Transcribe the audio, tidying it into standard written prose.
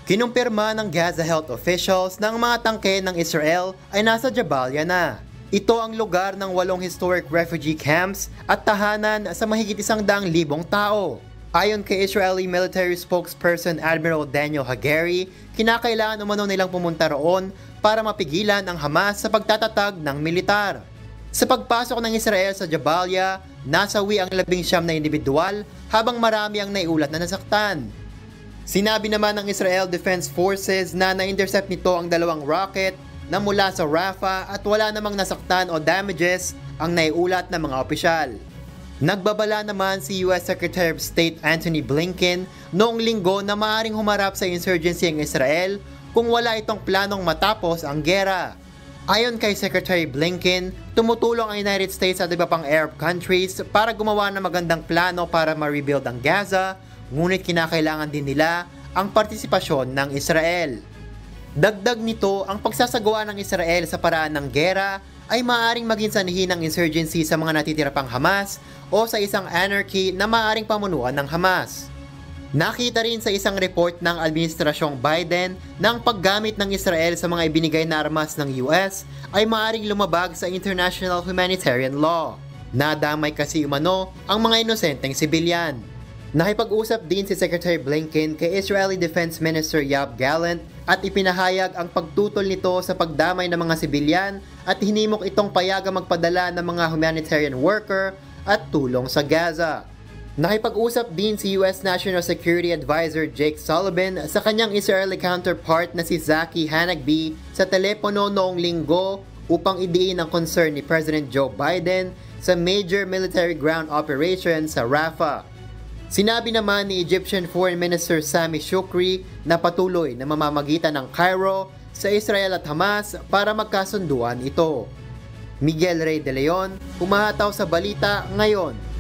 Kinumpirma ng Gaza health officials na ang mga tangke ng Israel ay nasa Jabalia na. Ito ang lugar ng 8 historic refugee camps at tahanan sa mahigit 100,000 tao. Ayon kay Israeli military spokesperson Admiral Daniel Hagari, kinakailangan umano nilang pumunta roon para mapigilan ang Hamas sa pagtatatag ng militar. Sa pagpasok ng Israel sa Jabalia, nasawi ang 19 na individual habang marami ang naiulat na nasaktan. Sinabi naman ng Israel Defense Forces na na-intercept nito ang 2 rocket na mula sa Rafah at wala namang nasaktan o damages ang naiulat ng mga opisyal. Nagbabala naman si US Secretary of State Antony Blinken noong linggo na maaaring humarap sa insurgency ang Israel kung wala itong planong matapos ang gera. Ayon kay Secretary Blinken, tumutulong ang United States at iba pang Arab countries para gumawa ng magandang plano para ma-rebuild ang Gaza, ngunit kinakailangan din nila ang partisipasyon ng Israel. Dagdag nito, ang pagsasagawa ng Israel sa paraan ng gera ay maaaring maging sanhi ng insurgency sa mga natitira pang Hamas o sa isang anarchy na maaaring pamunuan ng Hamas. Nakita rin sa isang report ng Administrasyong Biden na ang paggamit ng Israel sa mga ibinigay na armas ng US ay maaaring lumabag sa international humanitarian law. Nadamay kasi umano ang mga inosenteng sibilyan. Nakipag-usap din si Secretary Blinken kay Israeli Defense Minister Yoav Gallant at ipinahayag ang pagtutol nito sa pagdamay ng mga sibilyan at hinimok itong payagang magpadala ng mga humanitarian worker at tulong sa Gaza. Nakipag-usap din si US National Security Advisor Jake Sullivan sa kanyang Israeli counterpart na si Zaki Hanagby sa telepono noong linggo upang idiin ang concern ni President Joe Biden sa major military ground operation sa Rafah. Sinabi naman ni Egyptian Foreign Minister Sami Shukri na patuloy na mamamagitan ng Cairo sa Israel at Hamas para magkasunduan ito. Miguel Rey de Leon, humahataw sa balita ngayon.